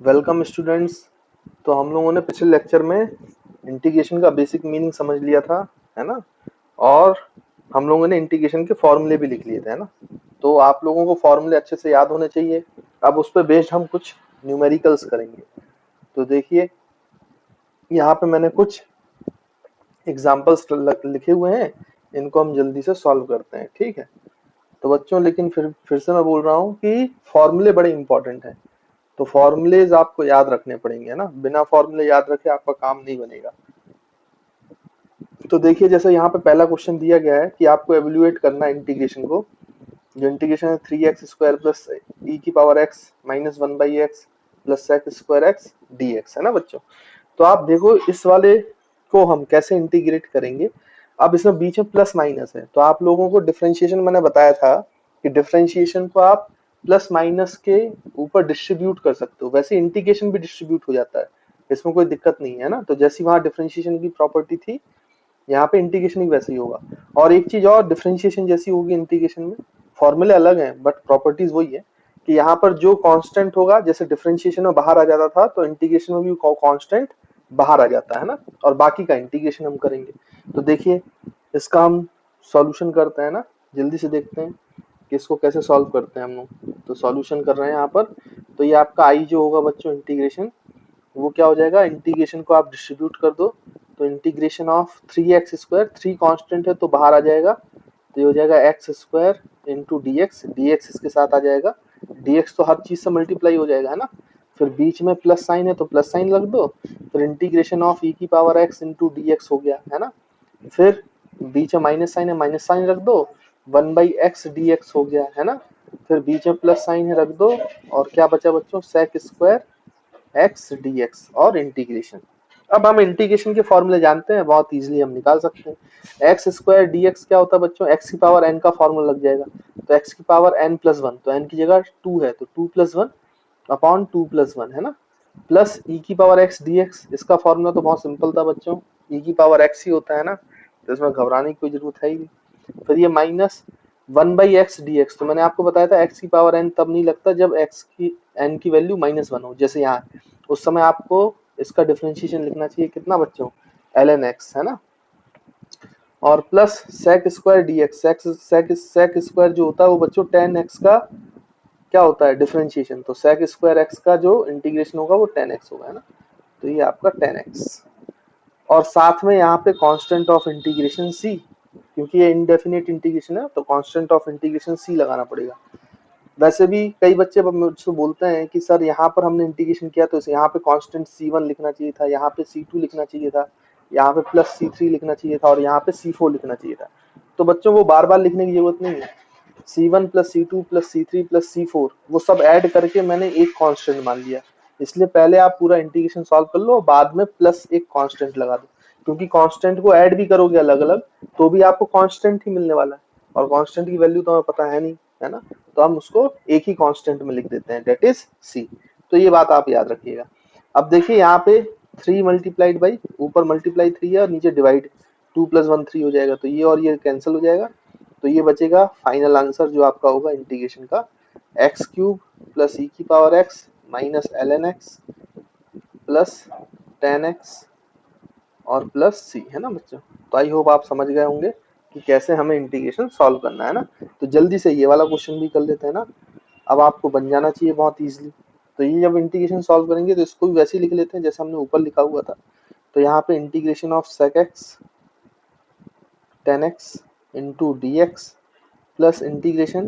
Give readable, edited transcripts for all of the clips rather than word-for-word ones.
Welcome students. तो हम लोगों ने पिछले लेक्चर में इंटीग्रेशन का बेसिक मीनिंग समझ लिया था, है ना। और हम लोगों ने इंटीग्रेशन के फॉर्मूले भी लिख लिए थे, है ना। तो आप लोगों को फॉर्मूले अच्छे से याद होने चाहिए। अब उस पर बेस्ड हम कुछ न्यूमेरिकल्स करेंगे। तो देखिए, यहाँ पे मैंने कुछ एग्जाम्पल्स लिखे हुए हैं, इनको हम जल्दी से सॉल्व करते हैं, ठीक है। तो बच्चों, लेकिन फिर से मैं बोल रहा हूँ कि फॉर्मूले बड़े इंपॉर्टेंट हैं। तो फॉर्मूलेज आपको याद रखने पड़ेंगे, है ना। बिना फॉर्मूले याद रखे आपका काम नहीं बनेगा। तो देखिए, जैसे यहाँ पे पहला क्वेश्चन दिया गया है कि आपको एवेल्युएट करना है इंटीग्रेशन को। जो इंटीग्रेशन है 3x² प्लस ई की power x minus 1/x plus sec² x dx, है ना बच्चों। तो आप देखो, इस वाले को हम कैसे इंटीग्रेट करेंगे। अब इसमें बीच में प्लस माइनस है, तो आप लोगों को डिफरेंशिएशन मैंने बताया था कि डिफरेंशिएशन को आप प्लस माइनस के ऊपर डिस्ट्रीब्यूट कर सकते हो। वैसे इंटीग्रेशन भी डिस्ट्रीब्यूट हो जाता है, इसमें कोई दिक्कत नहीं है ना। तो जैसी वहां डिफरेंशिएशन की प्रॉपर्टी थी, यहाँ पे इंटीग्रेशन भी वैसे ही होगा। और एक चीज और, डिफरेंशिएशन जैसी होगी इंटीग्रेशन में, फॉर्मूले अलग हैं बट प्रॉपर्टीज वही है कि यहाँ पर जो कांस्टेंट होगा, जैसे डिफरेंशिएशन में बाहर आ जाता था, तो इंटीग्रेशन में भी कांस्टेंट बाहर आ जाता है ना। और बाकी का इंटीग्रेशन हम करेंगे। तो देखिए, इसका हम सॉल्यूशन करते हैं ना, जल्दी से देखते हैं कि इसको कैसे सॉल्व करते हैं हम लोग। तो सॉल्यूशन कर रहे हैं यहाँ पर। तो ये आपका आई जो होगा बच्चों, इंटीग्रेशन, वो क्या हो जाएगा, इंटीग्रेशन को आप डिस्ट्रीब्यूट कर दो। तो इंटीग्रेशन ऑफ 3x², 3 कांस्टेंट है तो बाहर आ जाएगा, तो ये हो जाएगा x² इंटू dx, dx इसके साथ आ जाएगा, dx तो हर चीज से मल्टीप्लाई हो जाएगा, है ना। फिर बीच में प्लस साइन है तो प्लस साइन रख दो। फिर इंटीग्रेशन ऑफ e की पावर x इंटू dx हो गया, है ना। फिर बीच में माइनस साइन है, माइनस साइन रख दो, 1/x dx हो गया, है ना। फिर बीच में प्लस साइन है, रख दो। और क्या बचा बच्चों, sec² x dx और इंटीग्रेशन। अब हम इंटीग्रेशन के फॉर्मूले जानते हैं, बहुत इजीली हम निकाल सकते हैं। x² dx क्या होता है बच्चों, x की पावर n का फॉर्मूला लग जाएगा। तो x की पावर n+1, तो n की जगह 2 है तो 2+1 अपॉन 2+1, है ना। प्लस e की पावर x dx, इसका फॉर्मूला तो बहुत सिंपल था बच्चों, e की पावर x ही होता है ना, तो इसमें घबराने की कोई जरूरत है ही नहीं। फिर ये माइनस 1/x dx, तो मैंने आपको बताया था x की पावर n तब नहीं लगता जब x की n की वैल्यू -1 हो, जैसे यहाँ उस समय आपको इसका डिफरेंशिएशन लिखना चाहिए कितना बच्चों, ln x, है ना। और प्लस sec² dx, sec² जो होता है वो बच्चों tan x का क्या होता है, डिफरेंशिएशन। तो sec² x का जो इंटीग्रेशन होगा वो tan x होगा, है ना। तो ये आपका tan x। और साथ में यहाँ पे कांस्टेंट ऑफ इंटीग्रेशन c, क्योंकि ये इनडेफिनेट इंटीग्रेशन है तो कांस्टेंट ऑफ इंटीग्रेशन c लगाना पड़ेगा। वैसे भी कई बच्चे मुझसे बोलते हैं कि सर यहाँ पर हमने इंटीग्रेशन किया तो यहाँ पे कांस्टेंट c1 लिखना चाहिए था, यहाँ पे c2 लिखना चाहिए था, यहाँ पे प्लस c3 लिखना चाहिए था और यहाँ पे c4 लिखना चाहिए था। तो बच्चों वो बार बार लिखने की जरूरत नहीं है। c1 plus c2 plus c3 plus c4 वो सब ऐड करके मैंने एक कांस्टेंट मान लिया। इसलिए पहले आप पूरा इंटीग्रेशन सॉल्व कर लो, बाद में प्लस एक कांस्टेंट लगा दो, क्योंकि कांस्टेंट को ऐड भी करोगे अलग अलग तो भी आपको कांस्टेंट ही मिलने वाला है, और कांस्टेंट की वैल्यू तो हमें पता है नहीं, है ना। तो हम उसको एक ही कांस्टेंट में लिख देते हैं, दैट इज सी। तो ये बात आप याद रखिएगा। अब देखिए यहाँ पे 3 मल्टीप्लाइड बाई, ऊपर मल्टीप्लाई 3 है और नीचे डिवाइड 2+1 3 हो जाएगा, तो ये और ये कैंसिल हो जाएगा। तो ये बचेगा फाइनल आंसर जो आपका होगा इंटीग्रेशन का, x³ प्लस ई की power x minus ln x plus tan x और प्लस सी, है ना बच्चों। तो आई होप आप समझ गए होंगे कि कैसे हमें इंटीग्रेशन सॉल्व करना है ना। तो जल्दी से ये वाला क्वेश्चन भी कर लेते हैं ना, अब आपको बन जाना चाहिए बहुत इजीली। तो ये जब इंटीग्रेशन सॉल्व करेंगे तो इसको भी वैसे ही लिख लेते हैं जैसे हमने ऊपर लिखा हुआ था। तो यहाँ पे integration of sec x tan x into D x plus integration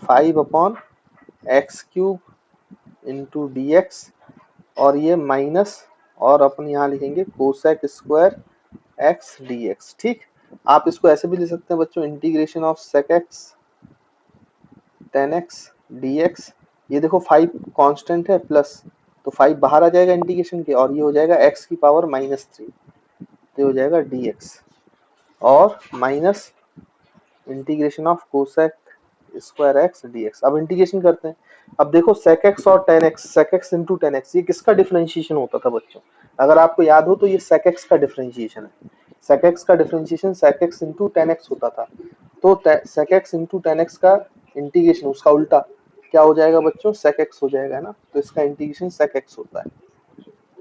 5/x³ into D x, और ये माइनस, और अपन यहाँ लिखेंगे cosec² x dx, ठीक। आप इसको ऐसे भी लिख सकते हैं बच्चों, integration of sec x tan x dx। ये देखो 5 कांस्टेंट है प्लस, तो 5 बाहर आ जाएगा इंटीग्रेशन के, और ये हो जाएगा x की पावर -3, तो हो जाएगा dx, और minus integration of cosec² x dx। अब इंटीग्रेशन करते हैं। अब देखो sec x और tan x, sec x into tan x, ये किसका डिफरेंशिएशन होता था बच्चों, अगर आपको याद हो तो ये sec x का डिफरेंशिएशन है। sec x का differentiation sec x into tan x होता था। तो sec x into tan x का इंटीग्रेशन उसका उल्टा, क्या हो जाएगा बच्चों, sec x हो जाएगा, है ना। तो इसका इंटीग्रेशन sec x होता है,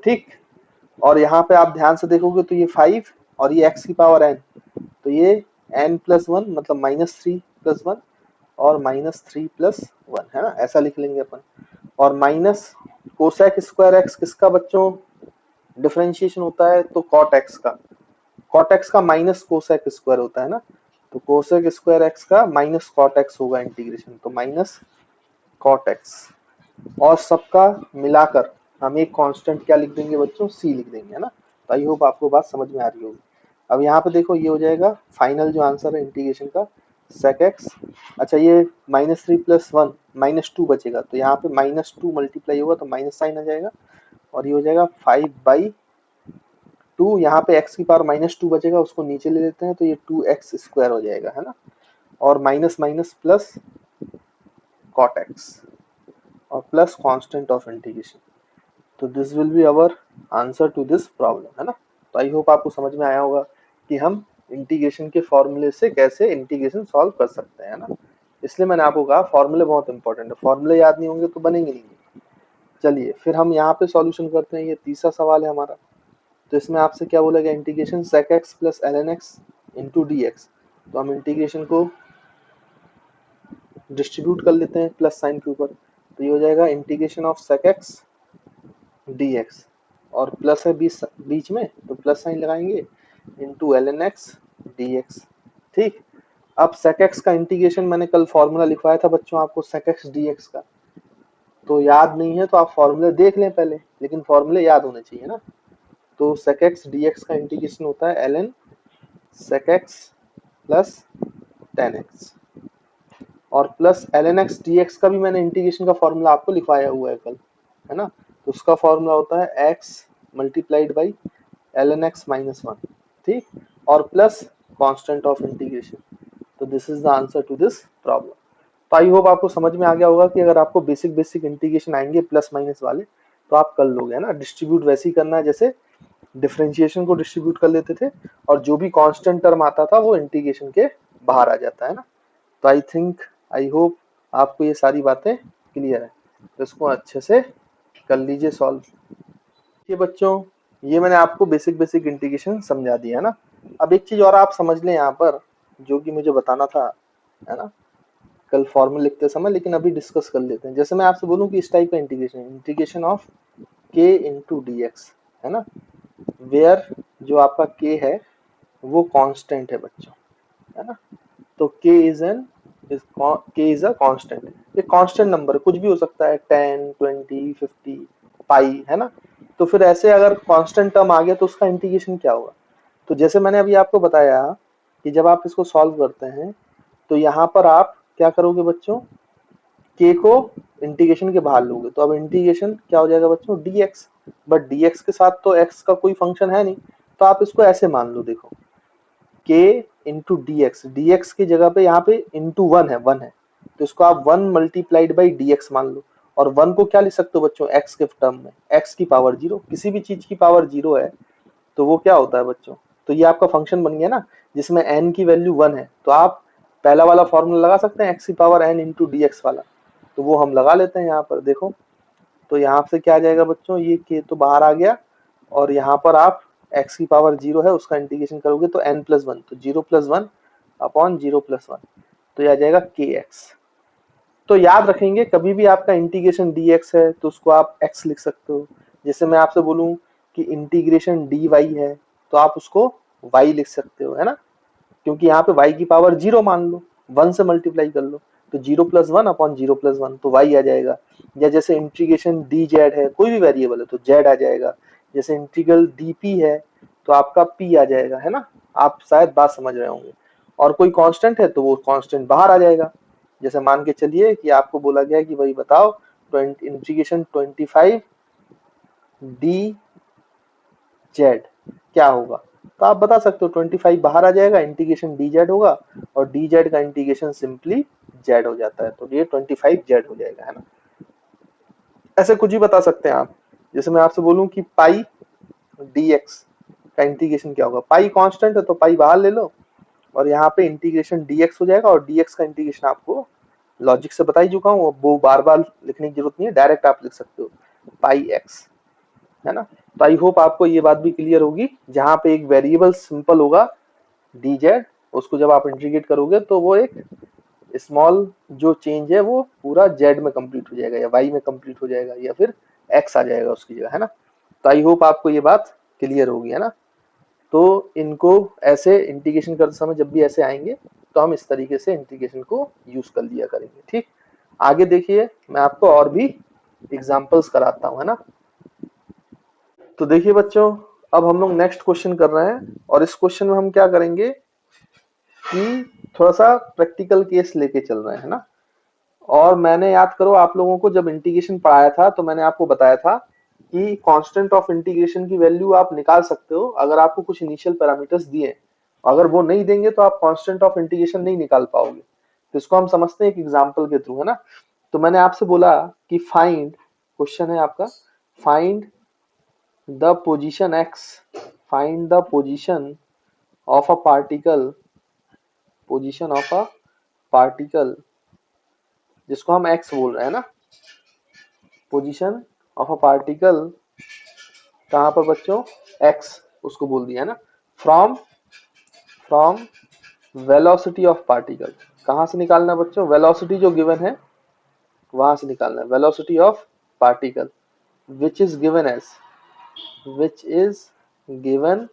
ठीक। और यहाँ पे आप ध्यान से देखोगे तो ये 5 और ये x की पावर n, तो ये n+1 मतलब -3+1 और -3+1, है ना, ऐसा लिख लेंगे अपन। और माइनस कोसेक स्क्वायर x किसका बच्चों डिफरेंशिएशन होता है, तो cot x का, cot x का माइनस कोसेक स्क्वायर होता है ना, तो कोसेक स्क्वायर x का माइनस cot x होगा इंटीग्रेशन, तो माइनस cot x। और सबका मिलाकर हम एक कांस्टेंट क्या लिख देंगे बच्चों, c लिख देंगे, है ना। तो आई होप आपको बात समझ में आ रही होगी। अब यहाँ पे देखो ये हो जाएगा फाइनल जो आंसर है इंटीग्रेशन का sec x। अच्छा ये -3+1 -2 बचेगा, तो यहाँ पे -2 मल्टीप्लाई होगा तो माइनस साइन आ जाएगा, और ये हो जाएगा 5/2। यहाँ पे x की पावर -2 बचेगा, उसको नीचे ले लेते हैं, तो ये 2x² हो जाएगा, है ना। और minus minus plus cot x और प्लस कांस्टेंट ऑफ इंटीग्रेशन। तो this will be our answer to this problem, है ना। तो आई होप आपको समझ में आया होगा कि हम इंटीग्रेशन के फॉर्मूले से कैसे इंटीग्रेशन सॉल्व कर सकते हैं, है ना। इसलिए मैंने आपको कहा फॉर्मूले बहुत इंपॉर्टेंट है, फॉर्मूले याद नहीं होंगे तो बनेंगे नहीं। चलिए फिर हम यहाँ पे सॉल्यूशन करते हैं, ये तीसरा सवाल है हमारा। तो इसमें आपसे क्या बोला गया, integration sec x plus ln x into D x. तो हम इंटीग्रेशन को डिस्ट्रीब्यूट कर लेते हैं प्लस साइन के ऊपर, तो ये हो जाएगा integration of sec x dx, और प्लस है बीच में तो प्लस साइन लगाएंगे, इंटू ln x dx, ठीक। अब sec x का इंटीग्रेशन मैंने कल फॉर्मूला लिखवाया था बच्चों आपको sec x dx का, तो याद नहीं है तो आप फॉर्मूले देख लें पहले, लेकिन फॉर्मूले याद होने चाहिए ना। तो sec x dx का इंटीग्रेशन होता है ln sec x plus tan x, और प्लस ln x dx का भी मैंने इंटीग्रेशन का फॉर्मूला आपको लिखवाया हुआ है कल, है ना। तो उसका फॉर्मूला होता है x multiplied by ln x minus 1, ठीक, और प्लस कांस्टेंट ऑफ इंटीग्रेशन। तो this is the answer to this problem. तो आई होप आपको समझ में आ गया होगा कि अगर आपको बेसिक इंटीग्रेशन आएंगे प्लस माइनस वाले तो आप कर लोगे, है ना। डिस्ट्रीब्यूट वैसे ही करना है जैसे डिफरेंशिएशन को डिस्ट्रीब्यूट कर लेते थे, और जो भी कांस्टेंट टर्म आता था वो इंटीग्रेशन के बाहर आ जाता है ना। तो आई होप आपको ये सारी बातें क्लियर है, तो इसको अच्छे से कर लीजिए सॉल्व। ये बच्चों ये मैंने आपको बेसिक इंटीग्रेशन समझा दिया है ना। अब एक चीज और आप समझ लें यहाँ पर, जो कि मुझे बताना था, है ना, कल फॉर्मूला लिखते समय, लेकिन अभी डिस्कस कर लेते हैं। जैसे मैं आपसे बोलूं कि इस टाइप का integration of k into D x, है ना, वेयर जो आपका k है वो कांस्टेंट है बच्चों, है ना। तो k इज अ कांस्टेंट, ये कांस्टेंट नंबर कुछ भी हो सकता है, 10 20 50 पाई, है ना। तो फिर ऐसे अगर कांस्टेंट टर्म आ गया तो उसका इंटीग्रेशन क्या होगा। तो जैसे मैंने अभी आपको बताया कि जब आप इसको सॉल्व करते हैं तो यहाँ पर आप क्या करोगे बच्चों, k को इंटीग्रेशन के बाहर लोगे, तो अब इंटीग्रेशन क्या हो जाएगा बच्चों, dx। बट dx के साथ तो x का कोई फंक्शन है नहीं, तो आप इसको ऐसे मान लो, देखो k into D x, D x की जगह पे यहाँ पे इंटू वन है, तो इसको आप 1 मल्टीप्लाइड बाई डी एक्स मान लो। और 1 को क्या लिख सकते हो बच्चों, x के टर्म में, x की पावर 0, किसी भी चीज की पावर 0 है तो वो क्या होता है बच्चों, तो ये आपका फंक्शन बन गया ना, जिसमें n की वैल्यू 1 है। तो आप पहला वाला फॉर्मूला लगा सकते हैं x की power n into D x वाला, तो वो हम लगा लेते हैं यहाँ पर, देखो। तो यहाँ से क्या आ जाएगा बच्चों, ये k तो बाहर आ गया, और यहाँ पर आप x की पावर 0 है उसका इंटीग्रेशन करोगे तो n+1, तो 0+1 अपॉन 0+1, तो ये आ जाएगा kx। तो याद रखेंगे कभी भी आपका इंटीग्रेशन dx है तो उसको आप x लिख सकते हो। जैसे मैं आपसे बोलूं कि इंटीग्रेशन dy है तो आप उसको y लिख सकते हो, है ना, क्योंकि यहाँ पे y की पावर 0 मान लो, 1 से मल्टीप्लाई कर लो, तो 0+1 अपॉन 0+1 तो y आ जाएगा। या जैसे इंटीग्रेशन dz है, कोई भी वेरिएबल है तो z आ जाएगा। जैसे इंटीग्रल dp है तो आपका p आ जाएगा, है ना। आप शायद बात समझ रहे होंगे। और कोई कांस्टेंट है तो वो कांस्टेंट बाहर आ जाएगा। जैसे मान के चलिए कि आपको बोला गया कि भाई बताओ इंटीग्रेशन 25 डी जेड क्या होगा, तो आप बता सकते हो 25 बाहर आ जाएगा, इंटीग्रेशन डी जेड होगा, और डी जेड का इंटीग्रेशन सिंपली जेड हो जाता है, तो ये 25 जेड हो जाएगा, है ना। ऐसे कुछ ही बता सकते हैं आप। जैसे मैं आपसे बोलूं कि पाई डी एक्स का इंटीग्रेशन क्या होगा, पाई कांस्टेंट है तो पाई बाहर ले लो, और यहाँ पे इंटीग्रेशन dx हो जाएगा, और dx का इंटीग्रेशन आपको लॉजिक से बता ही चुका हूँ, वो बार बार लिखने की जरूरत नहीं है, डायरेक्ट आप लिख सकते हो पाई एक्स, है ना। तो आई होप आपको ये बात भी क्लियर होगी, जहां पे एक वेरिएबल सिंपल होगा dz, उसको जब आप इंटीग्रेट करोगे तो वो एक स्मॉल जो चेंज है वो पूरा z में कंप्लीट हो जाएगा, या y में कंप्लीट हो जाएगा, या फिर x आ जाएगा उसकी जगह, है ना। तो आई होप आपको ये बात क्लियर होगी, है ना। तो इनको ऐसे इंटीग्रेशन करते समय जब भी ऐसे आएंगे तो हम इस तरीके से इंटीग्रेशन को यूज कर लिया करेंगे, ठीक। आगे देखिए, मैं आपको और भी एग्जांपल्स कराता हूँ, है ना। तो देखिए बच्चों, अब हम लोग नेक्स्ट क्वेश्चन कर रहे हैं, और इस क्वेश्चन में हम क्या करेंगे कि थोड़ा सा प्रैक्टिकल केस लेके चल रहे हैं, है ना। और मैंने याद करो आप लोगों को जब इंटीग्रेशन पढ़ाया था तो मैंने आपको बताया था कि कांस्टेंट ऑफ इंटीग्रेशन की वैल्यू आप निकाल सकते हो अगर आपको कुछ इनिशियल पैरामीटर्स दिए, अगर वो नहीं देंगे तो आप कांस्टेंट ऑफ इंटीग्रेशन नहीं निकाल पाओगे। तो इसको हम समझते हैं एक एग्जांपल के थ्रू, है ना। तो मैंने आपसे बोला कि फाइंड, क्वेश्चन है आपका, find the position x, find the position of a particle, position of a particle जिसको हम x बोल रहे हैं ना, पोजीशन ऑफ अ पार्टिकल कहां पर बच्चों, x उसको बोल दिया है ना, from from velocity of particle, कहां से निकालना है बच्चों, वेलोसिटी जो गिवन है वहां से निकालना है, velocity of particle which is given as, which is given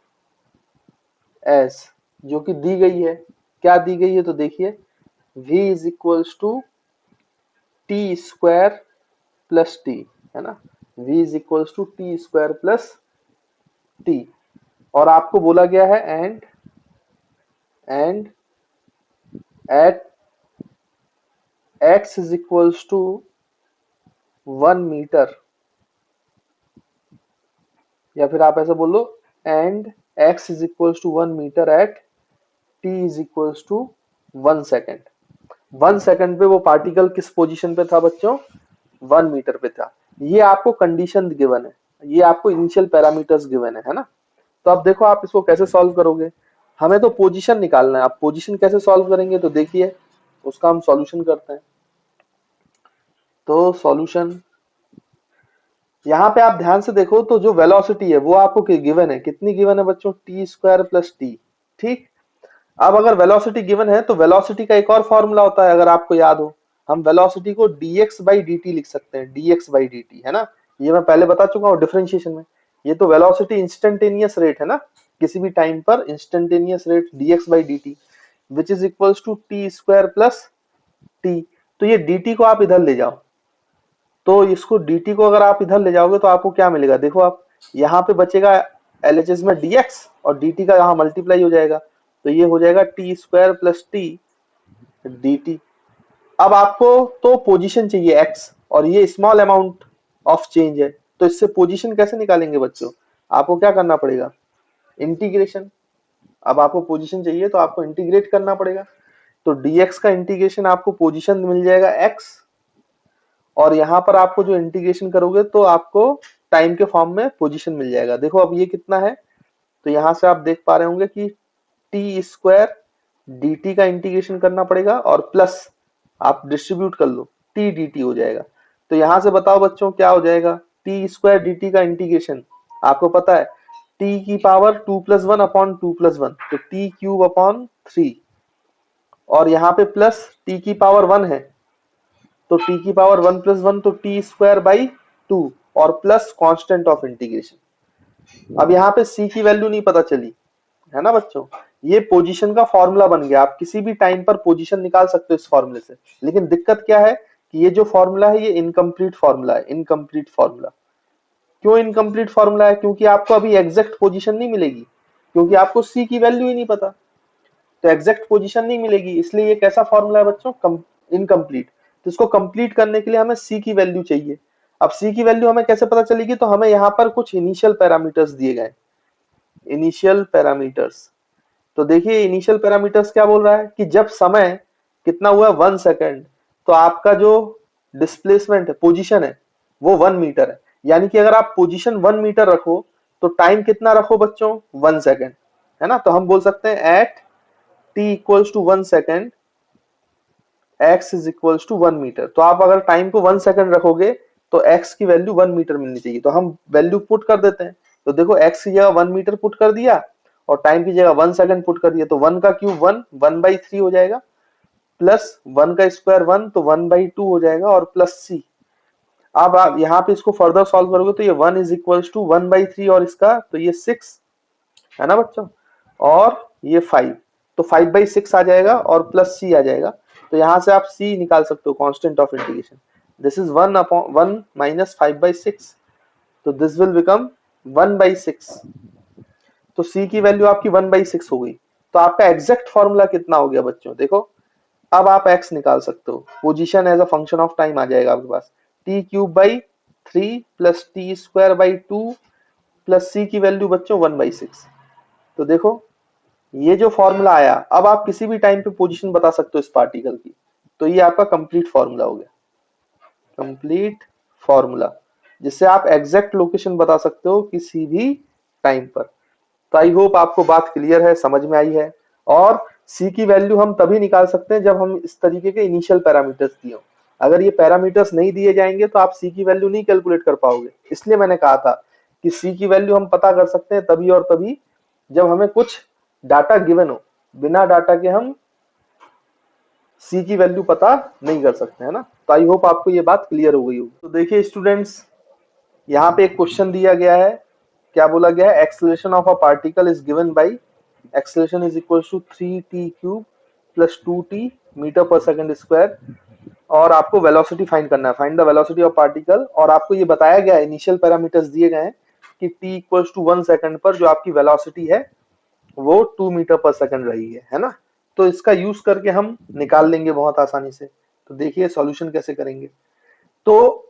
as, जो कि दी गई है, क्या दी गई है, तो देखिए v is equals to T square plus T, है ना, v is equals to T square plus T, और आपको बोला गया है and at x is equals to 1 metre, या फिर आप ऐसा बोल लो and x is equals to 1 metre at t is equals to 1 second. 1 second पे वो पार्टिकल किस पोजीशन पे था बच्चों, 1 मीटर पे था। ये आपको कंडीशन गिवन है, ये आपको इनिशियल पैरामीटर्स गिवन है ना। तो अब देखो आप इसको कैसे सॉल्व करोगे, हमें तो पोजीशन निकालना है। आप पोजीशन कैसे सॉल्व करेंगे, तो देखिए उसका हम सॉल्यूशन करते हैं। तो सॉल्यूशन यहाँ पे आप ध्यान से देखो तो जो वेलोसिटी है वो आपको गिवन है, कितनी गिवन है बच्चों, टी स्क्वायर प्लस टी, ठीक। अब अगर वेलोसिटी गिवन है तो वेलोसिटी का एक और फॉर्मूला होता है, अगर आपको याद हो, हम वेलोसिटी को dx बाई dt लिख सकते हैं, dx बाई dt, है ना। ये मैं पहले बता चुका हूँ डिफरेंशिएशन में। ये तो वेलोसिटी इंस्टेंटेनियस रेट है ना, किसी भी टाइम पर instantaneous rate dx by dt which is equals to T square plus T. तो ये dt को आप इधर ले जाओ, तो इसको dt को अगर आप इधर ले जाओगे तो आपको क्या मिलेगा, देखो आप यहाँ पे बचेगा LHS में dx और dt का यहाँ मल्टीप्लाई हो जाएगा, तो ये हो जाएगा T square plus T dt। अब आपको तो पोजीशन चाहिए x, और ये स्मॉल अमाउंट ऑफ चेंज है, तो इससे पोजीशन कैसे निकालेंगे बच्चों, आपको क्या करना पड़ेगा, इंटीग्रेशन। अब आपको पोजीशन चाहिए तो आपको इंटीग्रेट करना पड़ेगा, तो dx का इंटीग्रेशन आपको पोजीशन मिल जाएगा x, और यहाँ पर आपको जो इंटीग्रेशन करोगे तो आपको टाइम के फॉर्म में पोजीशन मिल जाएगा। देखो अब ये कितना है, तो यहाँ से आप देख पा रहे होंगे कि टी स्क्वायर dt का इंटीग्रेशन करना पड़ेगा, और प्लस आप डिस्ट्रीब्यूट कर लो टी dt हो जाएगा। तो यहाँ से बताओ बच्चों क्या हो जाएगा, टी स्क्वायर dt का इंटीग्रेशन आपको पता है t की पावर 2+1 अपॉन 2+1, तो t क्यूब अपॉन 3, और यहाँ पे प्लस t की पावर 1 है, तो t की पावर 1+1 तो टी स्क्वायर बाई 2, और प्लस कांस्टेंट ऑफ इंटीग्रेशन। अब यहाँ पे c की वैल्यू नहीं पता चली, है ना बच्चों। ये पोजीशन का फॉर्मूला बन गया, आप किसी भी टाइम पर पोजीशन निकाल सकते हो इस फॉर्मूले से, लेकिन दिक्कत क्या है कि ये जो फॉर्मूला है ये इनकम्प्लीट फॉर्मूला है, इनकम्प्लीट फॉर्मूला। क्यों इनकम्प्लीट फॉर्मूला है, क्योंकि आपको अभी एग्जैक्ट पोजीशन नहीं मिलेगी, क्योंकि आपको c की वैल्यू ही नहीं पता, तो एग्जैक्ट पोजीशन नहीं मिलेगी, इसलिए ये कैसा फॉर्मूला है बच्चों, इनकम्प्लीट। तो इसको कंप्लीट करने के लिए हमें c की वैल्यू चाहिए। अब c की वैल्यू हमें कैसे पता चलेगी, तो हमें यहाँ पर कुछ इनिशियल पैरामीटर्स दिए गए, इनिशियल पैरामीटर्स। तो देखिए इनिशियल पैरामीटर्स क्या बोल रहा है कि जब समय कितना हुआ 1 सेकेंड, तो आपका जो डिस्प्लेसमेंट है, पोजीशन है, वो 1 मीटर है। यानी कि अगर आप पोजीशन 1 मीटर रखो तो टाइम कितना रखो बच्चों, 1 सेकेंड, है ना। तो हम बोल सकते हैं at t equals to 1 second, x is equals to 1 metre. तो आप अगर टाइम को 1 सेकंड रखोगे तो x की वैल्यू 1 मीटर मिलनी चाहिए, तो हम वैल्यू पुट कर देते हैं। तो देखो x की जगह 1 मीटर पुट कर दिया और टाइम की जगह 1 सेकंड पुट कर दिया, तो 1 का क्यूब 1, 1/3 हो जाएगा, प्लस 1 का स्क्वायर 1, तो 1/2 हो जाएगा, और प्लस c। अब आप यहाँ पे इसको फर्दर सॉल्व करोगे तो ये 1 इज इक्वल्स टू 1/3 और इसका तो ये 6 है ना बच्चों, और ये 5, तो 5/6 आ जाएगा और प्लस c आ जाएगा। तो यहाँ से आप c निकाल सकते हो, constant of integration. This is 1/1 minus 5/6, तो दिस विल बिकम 1/6। तो c की वैल्यू आपकी 1/6 हो गई। तो आपका एग्जैक्ट फॉर्मूला कितना हो गया बच्चों, देखो अब आप x निकाल सकते हो, position as a function of time आ जाएगा आपके पास, t³/3 plus t²/2 plus c की वैल्यू बच्चों 1/6। तो देखो ये जो फॉर्मूला आया, अब आप किसी भी टाइम पे पोजीशन बता सकते हो इस पार्टिकल की। तो ये आपका कंप्लीट फॉर्मूला हो गया, कंप्लीट फॉर्मूला, जिससे आप एग्जैक्ट लोकेशन बता सकते हो किसी भी टाइम पर। तो आई होप आपको बात क्लियर है, समझ में आई है। और सी की वैल्यू हम तभी निकाल सकते हैं जब हम इस तरीके के इनिशियल पैरामीटर्स दिए हो। अगर ये पैरामीटर्स नहीं दिए जाएंगे तो आप सी की वैल्यू नहीं कैलकुलेट कर पाओगे। इसलिए मैंने कहा था कि सी की वैल्यू हम पता कर सकते हैं तभी और तभी जब हमें कुछ डाटा गिवन हो। बिना डाटा के हम सी की वैल्यू पता नहीं कर सकते, है ना। तो आई होप आपको ये बात क्लियर हो गई होगी। तो देखिए स्टूडेंट्स, यहाँ पे एक क्वेश्चन दिया गया है, क्या बोला गया है, acceleration of a particle is given by acceleration is equal to 3t³ plus 2t metre पर सेकंड स्क्वायर, और आपको वेलोसिटी फाइंड करना है, find the velocity of particle. और आपको ये बताया गया है, इनिशियल पैरामीटर्स दिए गए हैं कि t इक्वल्स टू 1 सेकंड पर जो आपकी वेलोसिटी है वो 2 मीटर पर सेकंड रही है ना। तो इसका यूज करके हम निकाल लेंगे बहुत आसानी से। तो देखिए सॉल्यूशन कैसे करेंगे। तो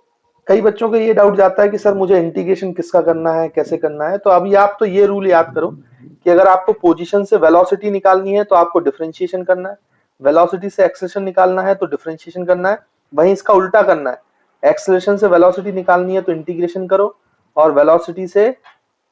कई बच्चों को ये डाउट जाता है कि सर मुझे इंटीग्रेशन किसका करना है, कैसे करना है। तो अभी आप तो ये रूल याद करो कि अगर आपको पोजीशन से वेलोसिटी निकालनी है तो आपको डिफरेंशिएशन करना है, वेलोसिटी से एक्सेलरेशन निकालना है तो डिफरेंशिएशन करना है। वहीं इसका उल्टा करना है, एक्सेलरेशन से वेलोसिटी निकालनी है तो इंटीग्रेशन करो, और वेलोसिटी से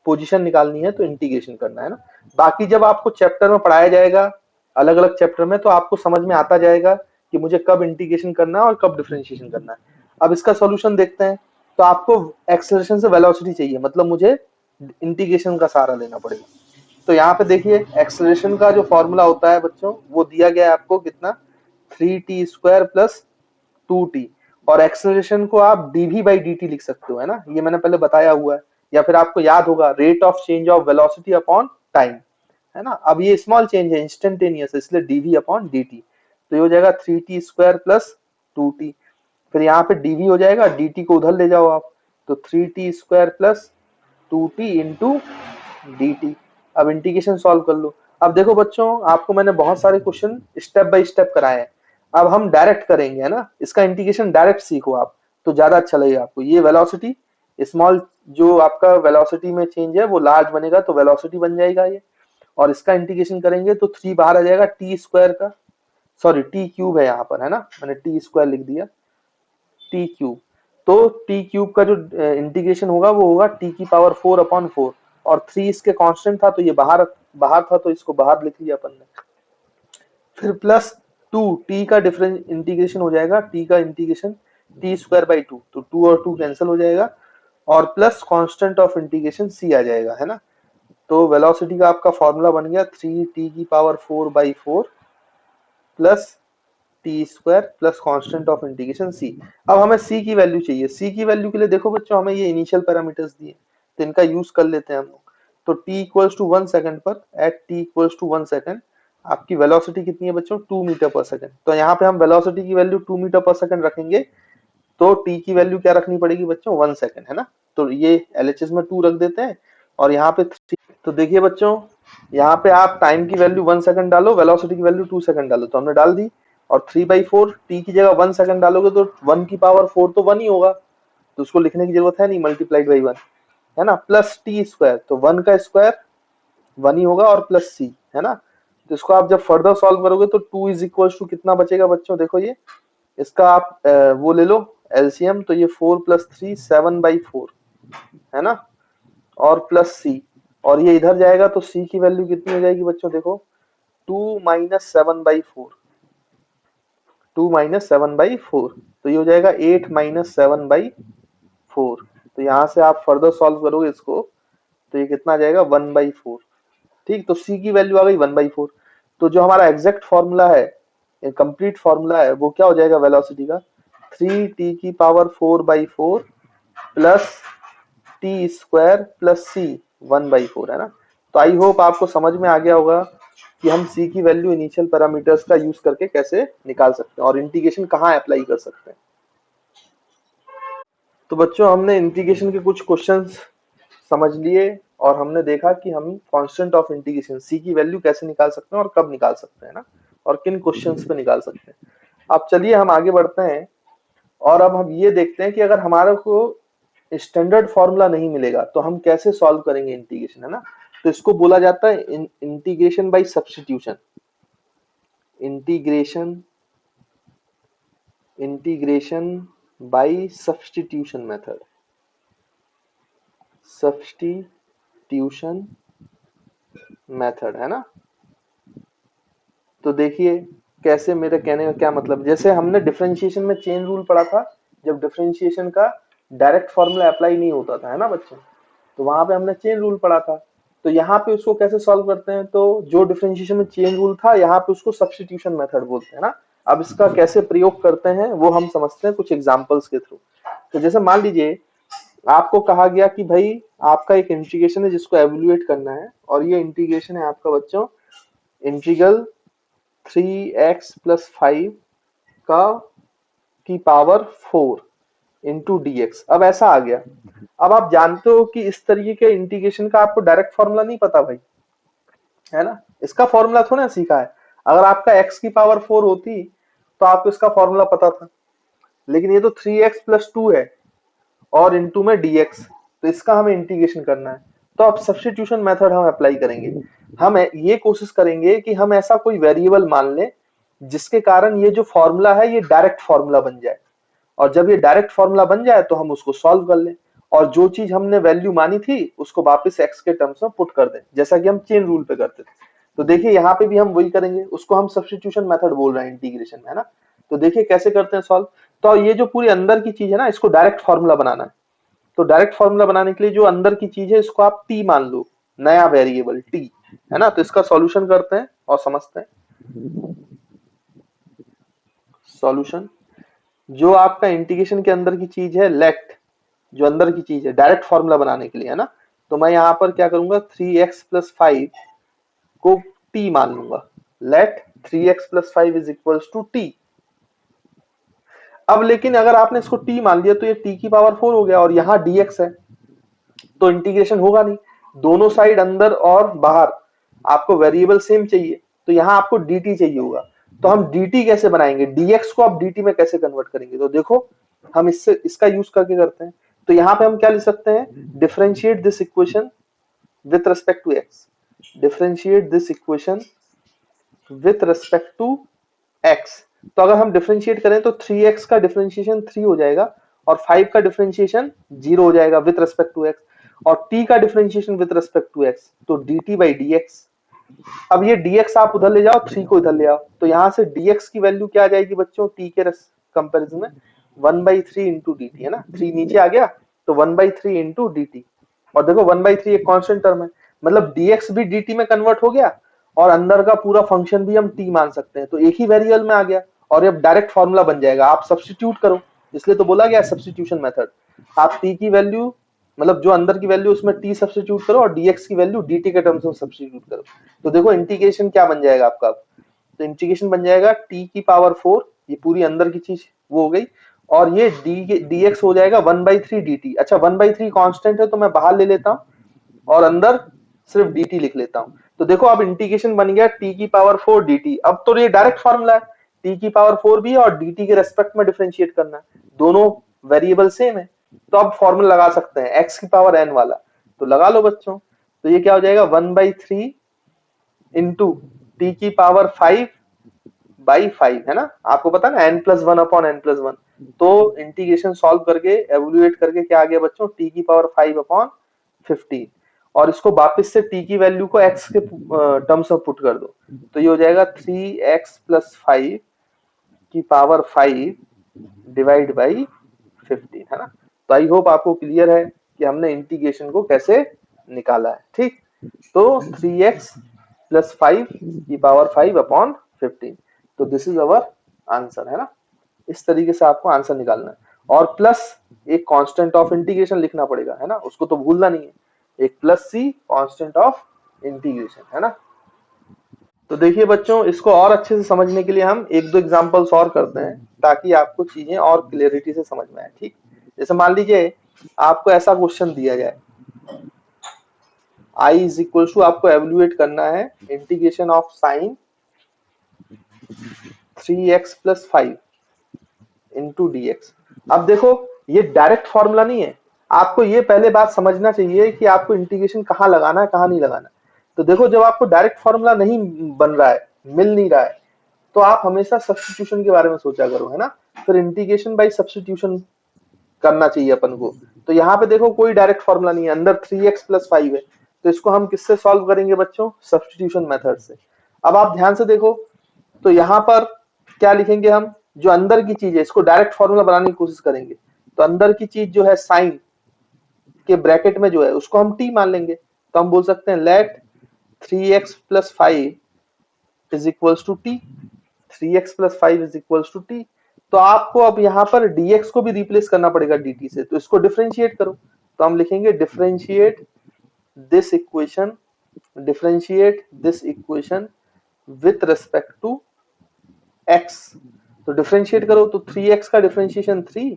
पोजीशन निकालनी है तो इंटीग्रेशन करना है ना। बाकी जब आपको चैप्टर में पढ़ाया जाएगा अलग अलग चैप्टर में, तो आपको समझ में आता जाएगा कि मुझे कब इंटीग्रेशन करना है और कब डिफरेंशिएशन करना है। अब इसका सॉल्यूशन देखते हैं। तो आपको एक्सेलरेशन से वेलोसिटी चाहिए, मतलब मुझे इंटीग्रेशन का सहारा लेना पड़ेगा। तो यहाँ पे देखिए एक्सेलरेशन का जो फॉर्मूला होता है बच्चों, वो दिया गया है आपको कितना, 3t² प्लस 2t, और एक्सेलरेशन को आप dv/dt लिख सकते हो, है ना, ये मैंने पहले बताया हुआ है। या फिर आपको याद होगा rate of change of velocity upon time, है ना। अब ये स्मॉल चेंज है, इंस्टेंटेनियस, इसलिए dv/dt। तो ये हो जाएगा 3t² प्लस 2t, फिर यहाँ पे dv हो जाएगा, dt को उधर ले जाओ आप, तो 3t² plus 2t into dt। अब इंटीग्रेशन सॉल्व कर लो। अब देखो बच्चों, आपको मैंने बहुत सारे क्वेश्चन स्टेप बाय स्टेप कराए हैं, अब हम डायरेक्ट करेंगे, है ना। इसका इंटीग्रेशन डायरेक्ट सीखो आप, तो ज्यादा अच्छा लगेगा आपको। ये वेलोसिटी स्मॉल, जो आपका वेलोसिटी में चेंज है वो लार्ज बनेगा तो वेलोसिटी बन जाएगा ये, और इसका इंटीग्रेशन करेंगे तो 3 बाहर आ जाएगा, t² का, सॉरी t³ है यहाँ पर, है ना, मैंने t² लिख दिया, t³। तो t³ का जो इंटीग्रेशन होगा वो होगा t⁴/4, और 3 इसके कांस्टेंट था तो ये बाहर बाहर था तो इसको बाहर लिख लिया अपन ने। फिर प्लस 2 t का डिफरेंस इंटीग्रेशन हो जाएगा, t का इंटीग्रेशन t²/2, तो 2 और 2 कैंसिल हो जाएगा, और plus constant of integration c आ जाएगा, है ना। तो वेलोसिटी का आपका फॉर्मूला बन गया 3t⁴/4 plus t² plus constant of integration c। अब हमें c की वैल्यू चाहिए। c की वैल्यू के लिए देखो बच्चों, हमें ये इनिशियल पैरामीटर्स दिए तो इनका यूज कर लेते हैं हम लोग। तो t इक्वल्स टू 1 सेकंड पर, at t equals to 1 second आपकी वेलोसिटी कितनी है बच्चों, 2 मीटर पर सेकंड। तो यहाँ पे हम वेलोसिटी की वैल्यू 2 मीटर पर सेकंड रखेंगे, तो t की वैल्यू क्या रखनी पड़ेगी बच्चों, 1 सेकंड, है ना। तो ये LHS में 2 रख देते हैं और यहाँ पे 3। तो देखिए बच्चों, यहाँ पे आप टाइम की वैल्यू 1 सेकंड डालो, वेलोसिटी की वैल्यू 2 सेकंड डालो, तो हमने डाल दी। और 3/4 t की जगह 1 सेकंड डालोगे तो 1⁴ तो 1 ही होगा, तो उसको लिखने की जरूरत है नहीं, मल्टीप्लाइड बाई 1, है ना। प्लस t², तो 1 का स्क्वायर 1 ही होगा, और प्लस c, है ना। तो इसको आप जब फर्दर सॉल्व करोगे तो 2 इज इक्वल टू कितना बचेगा बच्चों, देखो ये इसका आप वो ले लो एलसीएम, तो ये 4 + 3 7/4, है ना, और प्लस c, और ये इधर जाएगा तो c की वैल्यू कितनी हो जाएगी बच्चों, देखो 2 - 7/4, 2 माइनस 7/4, तो ये हो जाएगा 8 माइनस 7/4। तो यहाँ से आप फर्दर सॉल्व करोगे इसको, तो ये कितना आ जाएगा 1/4। ठीक, तो c की वैल्यू आ गई 1/4। तो जो हमारा एग्जैक्ट फॉर्मूला है, कंप्लीट फॉर्मूला है, वो क्या हो जाएगा वेलोसिटी का, 3t⁴/4 plus T square plus C 1/4, है ना। तो आई होप आपको समझ में आ गया होगा कि हम c की वैल्यू इनिशियल पैरामीटर्स का यूज करके कैसे निकाल सकते हैं और इंटीग्रेशन कहाँ अप्लाई कर सकते हैं। तो बच्चों, हमने इंटीग्रेशन के कुछ क्वेश्चंस समझ लिए और हमने देखा कि हम कांस्टेंट ऑफ इंटीग्रेशन c की वैल्यू कैसे निकाल सकते हैं और कब निकाल सकते हैं ना, और किन क्वेश्चंस पे निकाल सकते हैं। अब चलिए हम आगे बढ़ते हैं और अब हम ये देखते हैं कि अगर हमारे को स्टैंडर्ड फॉर्मूला नहीं मिलेगा तो हम कैसे सॉल्व करेंगे इंटीग्रेशन, है ना। तो इसको बोला जाता है integration by substitution. Integration integration by substitution method, substitution method, है ना। तो देखिए कैसे, मेरे कहने का क्या मतलब, जैसे हमने डिफरेंशिएशन में चेन रूल पढ़ा था, जब डिफरेंशिएशन का डायरेक्ट फॉर्मूला अप्लाई नहीं होता था, है ना बच्चों, तो वहां पे हमने चेन रूल पढ़ा था। तो यहाँ पे उसको कैसे सॉल्व करते हैं, तो जो डिफरेंशिएशन में चेन रूल था यहाँ पे उसको सब्स्टिट्यूशन मेथड बोलते हैं ना। अब इसका कैसे प्रयोग करते हैं वो हम समझते हैं कुछ एग्जांपल्स के थ्रू। तो जैसे मान लीजिए आपको कहा गया कि भाई आपका एक इंटीग्रेशन है जिसको एवेल्युएट करना है, और ये इंटीग्रेशन है आपका बच्चों इंटीग्रल 3x+5 का की पावर 4 इंटू dx। अब ऐसा आ गया, अब आप जानते हो कि इस तरीके के इंटीग्रेशन का आपको डायरेक्ट फॉर्मूला नहीं पता भाई, है ना। इसका फॉर्मूला थोड़ा सीखा है। अगर आपका x की पावर 4 होती तो आपको इसका फॉर्मूला पता था, लेकिन ये तो 3x+2 है और इंटू में dx, तो इसका हमें इंटीग्रेशन करना है। तो अब सब्स्टिट्यूशन मेथड हम अप्लाई करेंगे। हम ये कोशिश करेंगे कि हम ऐसा कोई वेरिएबल मान लें जिसके कारण ये जो फॉर्मूला है ये डायरेक्ट फॉर्मूला बन जाए, और जब ये डायरेक्ट फॉर्मूला बन जाए तो हम उसको सॉल्व कर लें, और जो चीज हमने वैल्यू मानी थी उसको वापस x के टर्म्स में पुट कर दें, जैसा कि हम चेन रूल पे करते थे। तो देखिए यहाँ पे भी हम वही करेंगे, उसको हम सब्स्टिट्यूशन मेथड बोल रहे हैं इंटीग्रेशन में, है ना। तो देखिए कैसे करते हैं सॉल्व। तो ये जो पूरी अंदर की चीज है ना, इसको डायरेक्ट फॉर्मूला बनाना है। तो डायरेक्ट फॉर्मूला बनाने के लिए जो अंदर की चीज है इसको आप t मान लो, नया वेरिएबल t, है ना। तो इसका सॉल्यूशन करते हैं और समझते हैं सॉल्यूशन। जो आपका इंटीग्रेशन के अंदर की चीज है लेट, जो अंदर की चीज है डायरेक्ट फॉर्मूला बनाने के लिए, है ना। तो मैं यहाँ पर क्या करूंगा, 3x+5 को t मान लूंगा, let 3x+5 is equals to t। अब लेकिन अगर आपने इसको t मान लिया तो ये t की पावर 4 हो गया, और यहाँ dx है तो इंटीग्रेशन होगा नहीं। दोनों साइड अंदर और बाहर आपको वेरिएबल सेम चाहिए, तो यहाँ आपको dt चाहिए होगा। तो हम dt कैसे बनाएंगे, dx को आप dt में कैसे कन्वर्ट करेंगे, तो देखो हम इससे इसका यूज करके करते हैं। तो यहाँ पे हम क्या लिख सकते हैं, differentiate this equation with respect to x, differentiate this equation with respect to x। तो अगर हम डिफरेंशिएट करें तो 3x का डिफरेंशिएशन 3 हो जाएगा और 5 का डिफरेंशिएशन 0 हो जाएगा विथ रेस्पेक्ट टू x, और t का differentiation with respect to x, तो dt/dx। अब ये dx आप उधर ले जाओ, 3 को इधर ले आओ, तो यहाँ से dx की वैल्यू क्या आ जाएगी बच्चों, t के कंपैरिजन में 1/3 इंटू dt, है ना। 3 नीचे आ गया तो 1/3 इंटू dt, और देखो 1/3 एक कांस्टेंट टर्म है, मतलब dx भी dt में कन्वर्ट हो गया और अंदर का पूरा फंक्शन भी हम t मान सकते हैं, तो एक ही वेरिएबल में आ गया और अब डायरेक्ट फॉर्मूला बन जाएगा। आप सब्स्टिट्यूट करो, इसलिए तो बोला गया सब्स्टिट्यूशन मेथड। आप t की वैल्यू, मतलब जो अंदर की वैल्यू उसमें t सब्स्टिट्यूट करो और dx की वैल्यू dt के टर्म्स में सब्स्टिट्यूट करो। तो देखो इंटीग्रेशन क्या बन जाएगा आपका, तो इंटीग्रेशन बन जाएगा t की पावर 4, ये पूरी अंदर की चीज वो हो गई, और ये dx हो जाएगा 1/3 dt। अच्छा 1/3 कांस्टेंट है तो मैं बाहर ले लेता हूं और अंदर सिर्फ dt लिख लेता हूं। तो देखो अब इंटीग्रेशन बन गया t की पावर 4 dt। अब तो ये डायरेक्ट फॉर्मूला है, t की पावर 4 भी है और dt के रेस्पेक्ट में डिफरेंशिएट करना है, दोनों वेरिएबल सेम है। तो अब फॉर्मूला लगा सकते हैं x की पावर n वाला, तो लगा लो बच्चों। तो ये क्या हो जाएगा 1/3 इंटू टी की पावर 5/5, है ना। आपको पता ना n+1/n+1, तो इंटीग्रेशन सॉल्व करके एवल्यूएट करके क्या आ गया बच्चों, t की पावर 5/15, और इसको वापस से t की वैल्यू को x के टर्म्स में पुट कर दो, तो ये हो जाएगा 3x+5 की पावर 5 डिवाइड बाई 15, है ना। तो आई होप आपको क्लियर है कि हमने इंटीग्रेशन को कैसे निकाला है। ठीक, तो 3x प्लस 5 की पावर 5 अपॉन 15, तो दिस इज अवर आंसर, है ना। इस तरीके से आपको आंसर निकालना है, और प्लस एक कांस्टेंट ऑफ इंटीग्रेशन लिखना पड़ेगा, है ना, उसको तो भूलना नहीं है, एक plus C constant of integration, है ना। तो देखिए बच्चों, इसको और अच्छे से समझने के लिए हम एक दो एग्जांपल्स और करते हैं, ताकि आपको चीजें और क्लियरिटी से समझ में आए। ठीक, जैसे मान लीजिए आपको ऐसा क्वेश्चन दिया जाए, i इज इक्वल टू, आपको एवेल्युएट करना है integration of sine 3x plus 5 into dx। अब देखो, ये डायरेक्ट फॉर्मूला नहीं है, आपको ये पहले बात समझना चाहिए कि आपको इंटीग्रेशन कहाँ लगाना है, कहाँ नहीं लगाना। तो देखो, जब आपको डायरेक्ट फॉर्मूला नहीं बन रहा है, मिल नहीं रहा है, तो आप हमेशा सब्स्टिट्यूशन के बारे में सोचा करो, है ना। फिर इंटीग्रेशन बाय सब्स्टिट्यूशन करना चाहिए अपन को। तो यहाँ पे देखो कोई डायरेक्ट फॉर्मूला नहीं है, अंदर 3x प्लस 5 है, तो इसको हम किससे सॉल्व करेंगे बच्चों, सब्स्टिट्यूशन मेथड से। अब आप ध्यान से देखो, तो यहाँ पर क्या लिखेंगे हम, जो अंदर की चीज है इसको डायरेक्ट फॉर्मूला बनाने की कोशिश करेंगे। तो अंदर की चीज जो है साइन के ब्रैकेट में जो है उसको हम t मान लेंगे। तो हम बोल सकते हैं let 3x plus 5 is equals to T, 3x plus 5 is equals to T. तो आपको अब यहाँ पर dx को भी रिप्लेस करना पड़ेगा dt से, तो इसको डिफरेंशिएट करो। तो हम लिखेंगे differentiate this equation, differentiate this equation with respect to x। तो डिफरेंशिएट करो, तो 3x का डिफरेंशिएशन 3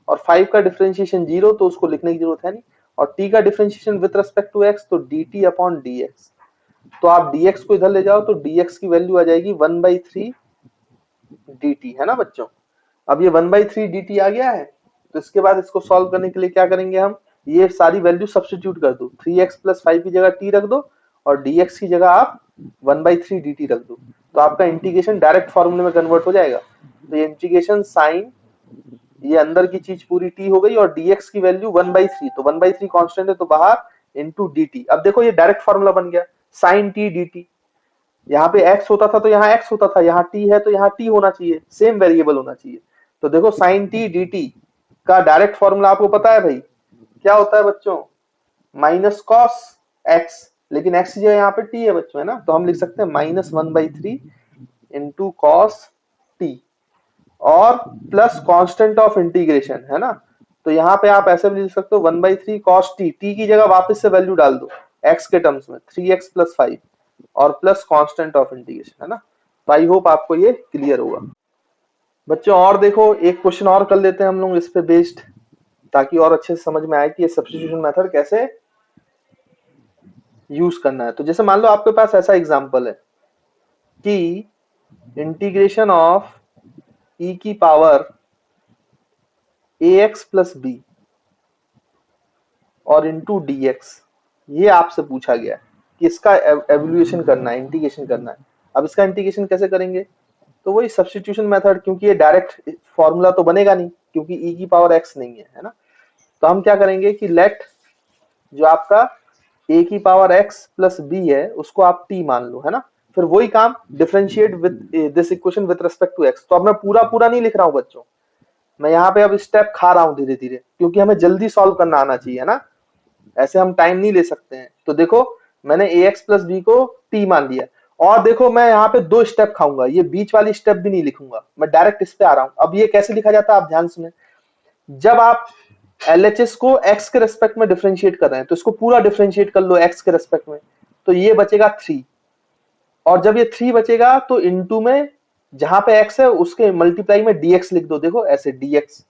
और 5 का डिफरेंशिएशन 0, तो उसको लिखने की जरूरत है नहीं। और t का differentiation with respect to x, तो dt अपॉन dx। तो आप dx को इधर ले जाओ, तो dx की वैल्यू आ जाएगी 1/3 dt, है ना बच्चों। अब ये 1/3 dt आ गया है, तो इसके बाद इसको सॉल्व करने के लिए क्या करेंगे हम, ये सारी वैल्यू सब्स्टिट्यूट कर दो, 3x प्लस 5 की जगह t रख दो और dx की जगह आप 1/3 dt रख दो, तो आपका इंटीग्रेशन डायरेक्ट फॉर्मूले में कन्वर्ट हो जाएगा। तो ये इंटीग्रेशन साइन, ये अंदर की चीज पूरी t हो गई, और dx की वैल्यू 1/3, तो 1/3 कांस्टेंट है तो बाहर, इनटू dt। अब देखो ये डायरेक्ट फॉर्मूला बन गया, साइन t dt। यहाँ पे x होता था तो यहाँ x होता था, यहाँ t है तो यहाँ t होना चाहिए, सेम वेरिएबल होना चाहिए। तो देखो साइन t dt का डायरेक्ट फॉर्मूला आपको पता है भाई, क्या होता है बच्चों, माइनस कॉस x, लेकिन x की जगह यहाँ पे t है बच्चों, है ना। तो हम लिख सकते हैं -1/3 इंटू कॉस t और प्लस कांस्टेंट ऑफ इंटीग्रेशन, है ना। तो यहाँ पे आप ऐसे भी लिख सकते हो 1/3 cos t, t की जगह वापस से वैल्यू डाल दो x के टर्म्स में, 3x प्लस 5 और प्लस कांस्टेंट ऑफ इंटीग्रेशन, है ना। तो आई होप आपको ये क्लियर होगा बच्चों। और देखो एक क्वेश्चन और कर लेते हैं हम लोग इस पे बेस्ड, ताकि और अच्छे से समझ में आए कि ये सब्स्टिट्यूशन मेथड कैसे यूज करना है। तो जैसे मान लो आपके पास ऐसा एग्जांपल है कि इंटीग्रेशन ऑफ e की पावर ax प्लस b और इंटू dx, ये आपसे पूछा गया है कि इसका एवल्यूएशन करना है, इंटीग्रेशन करना है। अब इसका इंटीग्रेशन कैसे करेंगे, तो वही सब्स्टिट्यूशन मेथड, क्योंकि ये डायरेक्ट फॉर्मूला तो बनेगा नहीं, क्योंकि e की पावर x नहीं है ना। तो हम क्या करेंगे कि लेट जो आपका a की पावर x प्लस b है उसको आप t मान लो, है ना। फिर वही काम differentiate with this equation with respect to x। तो अब मैं पूरा नहीं लिख रहा हूं बच्चों, मैं यहाँ पे अब स्टेप खा रहा हूँ धीरे धीरे, क्योंकि हमें जल्दी सॉल्व करना आना चाहिए ना, ऐसे हम टाइम नहीं ले सकते हैं। तो देखो मैंने ax प्लस b को t मान लिया, और देखो मैं यहाँ पे 2 स्टेप खाऊंगा, ये बीच वाली स्टेप भी नहीं लिखूंगा, मैं डायरेक्ट इस पे आ रहा हूँ। अब ये कैसे लिखा जाता है आप ध्यान सुने, जब आप LHS को x के रेस्पेक्ट में डिफरेंशिएट कर रहे हैं तो इसको पूरा डिफरेंशिएट कर लो x के रेस्पेक्ट में, तो ये बचेगा 3, और जब ये 3 बचेगा तो इनटू में जहां पे x है उसके मल्टीप्लाई में dx लिख दो, देखो ऐसे dx।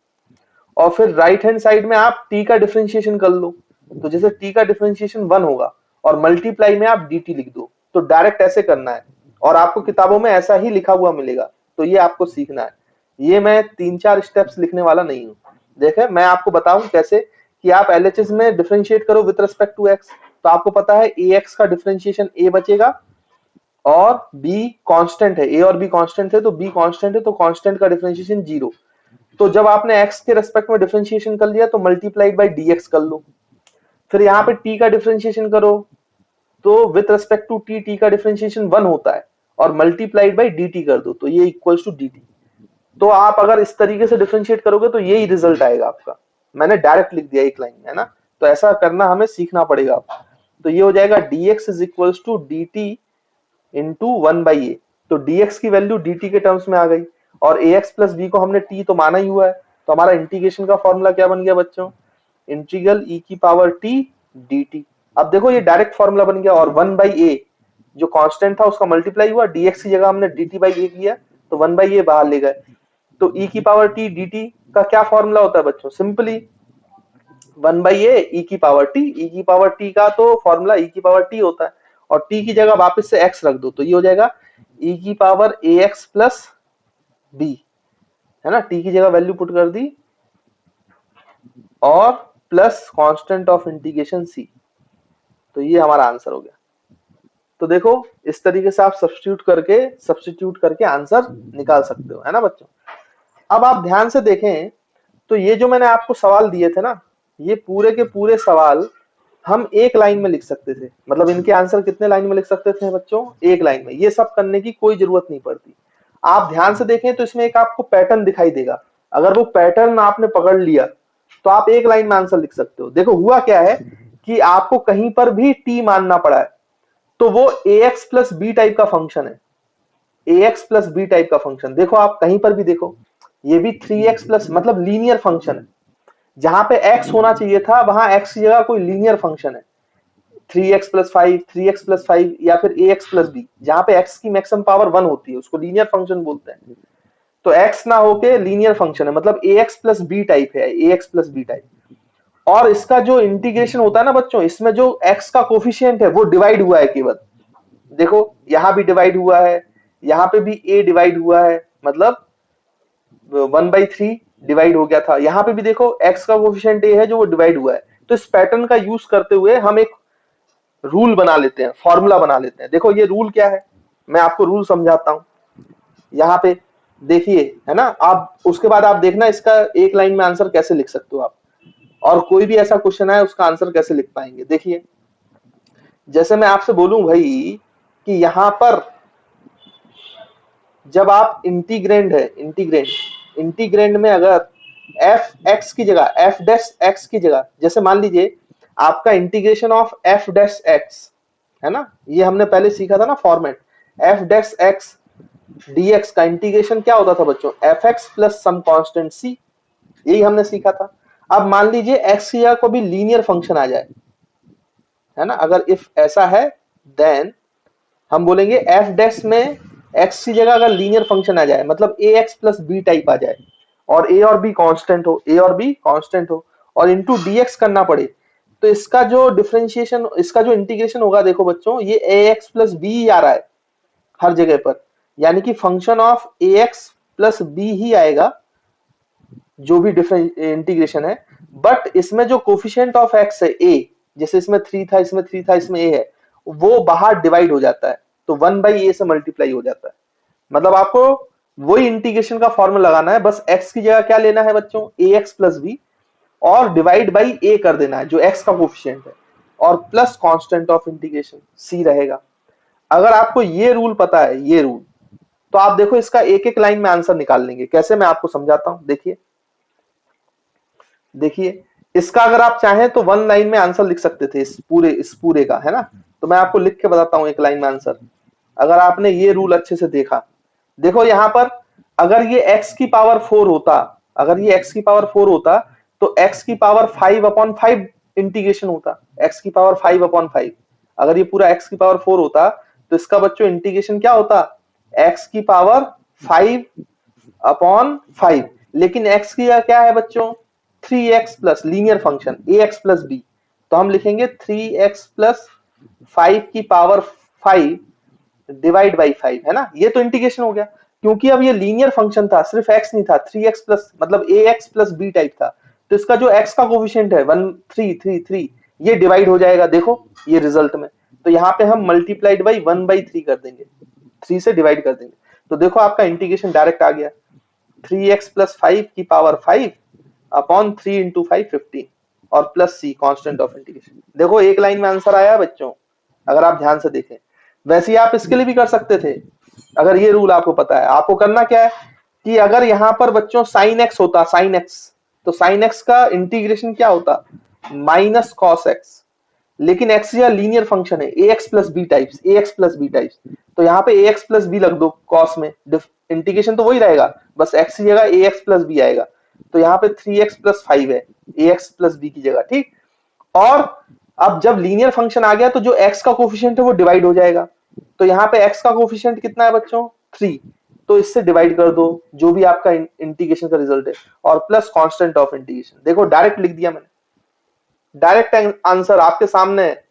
और फिर राइट हैंड साइड में आप t का डिफरेंशिएशन कर लो, तो जैसे t का डिफरेंशिएशन 1 होगा और मल्टीप्लाई में आप dt लिख दो। तो डायरेक्ट ऐसे करना है, और आपको किताबों में ऐसा ही लिखा हुआ मिलेगा, तो ये आपको सीखना है। ये मैं 3-4 स्टेप्स लिखने वाला नहीं हूं, देखे मैं आपको बताऊं कैसे कि आप LHS में डिफरेंशिएट करो विद रिस्पेक्ट टू x। तो आपको पता है ax का डिफरेंशिएशन a बचेगा, और b कांस्टेंट है, a और b कांस्टेंट है, तो b कांस्टेंट है तो कांस्टेंट का डिफरेंशिएशन 0। तो जब आपने x के रेस्पेक्ट में डिफरेंशिएशन कर लिया तो मल्टीप्लाइड बाय dx कर लो। फिर यहाँ पे t का डिफरेंशिएशन करो, तो with respect to t, t का डिफरेंशिएशन 1 होता है, और मल्टीप्लाइड बाय dt कर दो, तो ये इक्वल्स टू dt। तो आप अगर इस तरीके से डिफरेंशिएट करोगे तो यही रिजल्ट आएगा आपका। मैंने डायरेक्ट लिख दिया एक लाइन में, है ना। तो ऐसा करना हमें सीखना पड़ेगा आपको। तो ये हो जाएगा dx is equals to dt into 1/a। तो dx की वैल्यू dt के टर्म्स में आ गई, और ax प्लस b को हमने t तो माना ही हुआ है। तो हमारा इंटीग्रेशन का फॉर्मूला क्या बन गया बच्चों, इंटीग्रल e की पावर t dt। अब देखो ये डायरेक्ट फॉर्मूला बन गया, और 1/a जो कांस्टेंट था उसका मल्टीप्लाई हुआ, dx की जगह हमने dt/a किया, तो 1/a बाहर ले गए। तो e की पावर t dt का क्या फॉर्मूला होता है बच्चों, सिंपली 1/a e की पावर t। e की पावर t का तो फॉर्मूला e की पावर t होता है, और t की जगह वापस से x रख दो, तो ये हो जाएगा e की पावर ax प्लस b, है ना। t की जगह वैल्यू पुट कर दी, और plus constant of integration c। तो ये हमारा आंसर हो गया। तो देखो इस तरीके से आप सब्स्टिट्यूट करके आंसर निकाल सकते हो, है ना बच्चों। अब आप ध्यान से देखें तो ये जो मैंने आपको सवाल दिए थे ना, ये पूरे के पूरे सवाल हम एक लाइन में लिख सकते थे। मतलब इनके आंसर कितने लाइन में लिख सकते थे बच्चों, एक लाइन में। ये सब करने की कोई जरूरत नहीं पड़ती। आप ध्यान से देखें तो इसमें एक आपको पैटर्न दिखाई देगा। अगर वो पैटर्न आपने पकड़ लिया तो आप एक लाइन में आंसर लिख सकते हो। देखो हुआ क्या है कि आपको कहीं पर भी t मानना पड़ा है, तो वो ax प्लस बी टाइप का फंक्शन है। ax प्लस बी टाइप का फंक्शन देखो, आप कहीं पर भी देखो, ये भी 3x प्लस मतलब लीनियर फंक्शन है। जहां पे x होना चाहिए था वहां x की जगह कोई लीनियर फंक्शन है, 3x प्लस 5, 3x प्लस 5, या फिर ax प्लस b। जहां पे x की मैक्सिमम पावर 1 होती है उसको लीनियर फंक्शन बोलते हैं। तो x ना होके लीनियर फंक्शन है, मतलब ax प्लस बी टाइप है, ax प्लस बी टाइप। और इसका जो इंटीग्रेशन होता है ना बच्चों, इसमें जो x का कोफिशिएंट है वो डिवाइड हुआ है केवल। देखो यहाँ भी डिवाइड हुआ है, यहाँ पे भी a डिवाइड हुआ है, मतलब 1/3 डिवाइड हो गया था। यहाँ पे भी देखो x का कोफिशिएंट a है जो वो डिवाइड हुआ है। तो इस पैटर्न का यूज करते हुए हम एक रूल बना लेते हैं, फॉर्मूला बना लेते हैं। देखो ये रूल क्या है, मैं आपको रूल समझाता हूं। यहाँ पे देखिए, है ना। आप उसके बाद आप देखना इसका एक लाइन में आंसर कैसे लिख सकते हो आप, और कोई भी ऐसा क्वेश्चन है उसका आंसर कैसे लिख पाएंगे। देखिए जैसे मैं आपसे बोलूं भाई कि यहां पर जब आप इंटीग्रेंड है, इंटीग्रेंड में अगर एफ एक्स की जगह एफ डैश एक्स की जगह, जैसे मान लीजिए आपका integration of F dash X, है ना, ये हमने पहले सीखा था ना format, F dash X DX का इंटीग्रेशन क्या होता था बच्चों, F X plus some constant C, यही हमने सीखा था। अब मान लीजिए एक्स की जगह को भी लीनियर फंक्शन आ जाए, है ना। अगर इफ ऐसा है देन हम बोलेंगे एफ डैश में एक्स की जगह अगर लीनियर फंक्शन आ जाए, मतलब ए एक्स प्लस बी टाइप आ जाए, और ए और बी कांस्टेंट हो, ए और बी कांस्टेंट हो, और इनटू डीएक्स करना पड़े, तो इसका जो डिफरेंशिएशन, इसका जो इंटीग्रेशन होगा, देखो बच्चों ये ए एक्स प्लस बी ही आ रहा है हर जगह पर, यानी कि function of A X plus B ही आएगा जो भी डिफरेंट इंटीग्रेशन है। बट इसमें जो कोफिशिएंट ऑफ एक्स है ए, जैसे इसमें 3 था, इसमें 3 था, इसमें ए है, वो बाहर डिवाइड हो जाता है, तो 1/a से मल्टीप्लाई हो जाता है। मतलब आपको वही इंटीग्रेशन का फॉर्मूला लगाना है, बस x की जगह क्या लेना है बच्चों, ax प्लस b, और डिवाइड बाई a कर देना है जो x का कोफिशिएंट है, और plus constant of integration c रहेगा। अगर आपको ये रूल पता है, ये रूल, तो आप देखो इसका एक एक लाइन में आंसर निकाल लेंगे। कैसे, मैं आपको समझाता हूं। देखिए इसका अगर आप चाहें तो 1 लाइन में आंसर लिख सकते थे इस पूरे का, है ना। तो मैं आपको लिख के बताता हूं एक लाइन में आंसर, अगर आपने ये रूल अच्छे से देखा। देखो यहाँ पर अगर ये x की पावर 4 होता, अगर ये x की पावर 4 होता, तो x की पावर 5/5 इंटीग्रेशन होता, x की पावर 5/5। अगर ये पूरा x की पावर 4 होता तो इसका बच्चों इंटीग्रेशन क्या होता, x की पावर 5/5। लेकिन x की क्या है बच्चों, 3x plus linear function ax plus b, तो हम लिखेंगे 3x प्लस 5 की पावर 5 डिवाइड बाई 5, है ना। ये तो इंटीग्रेशन हो गया, क्योंकि अब ये लीनियर फंक्शन था, सिर्फ x नहीं था, 3x प्लस मतलब ax प्लस b टाइप था। तो इसका जो x का कोफिशिएंट है 1 3 3 3, ये डिवाइड हो जाएगा, देखो ये रिजल्ट में। तो यहाँ पे हम मल्टीप्लाइड बाई 1/3 कर देंगे, 3 से डिवाइड कर देंगे, तो देखो आपका इंटीग्रेशन डायरेक्ट आ गया, 3x प्लस 5 की पावर 5 अपॉन 3 इंटू 5 15, और plus c constant of integration. देखो एक लाइन में आंसर आया बच्चों, अगर आप ध्यान से देखें। वैसे ही आप इसके लिए भी कर सकते थे, अगर ये रूल आपको पता है। आपको करना क्या है, कि अगर यहाँ पर बच्चों साइन एक्स होता, साइन एक्स, तो साइन एक्स का इंटीग्रेशन क्या होता, माइनस कॉस एक्स। लेकिन एक्स या लीनियर फंक्शन है, ए एक्स प्लस बी टाइप्स, ए एक्स प्लस बी टाइप्स, तो यहाँ पे ए एक्स प्लस बी लग दो कॉस में, इंटीग्रेशन तो वही रहेगा, बस एक्स की जगह ए एक्स प्लस बी आएगा। तो यहाँ पे 3x प्लस 5 है ए एक्स प्लस बी की जगह, ठीक। और अब जब लीनियर फंक्शन आ गया तो जो x का कोफिशिएंट है वो डिवाइड हो जाएगा। तो यहाँ पे x का कोफिशिएंट कितना है बच्चों, 3। तो इससे डिवाइड कर दो जो भी आपका इंटीग्रेशन का रिजल्ट है, और प्लस कांस्टेंट ऑफ इंटीग्रेशन। देखो डायरेक्ट लिख दिया मैंने, डायरेक्ट आंसर आपके सामने है।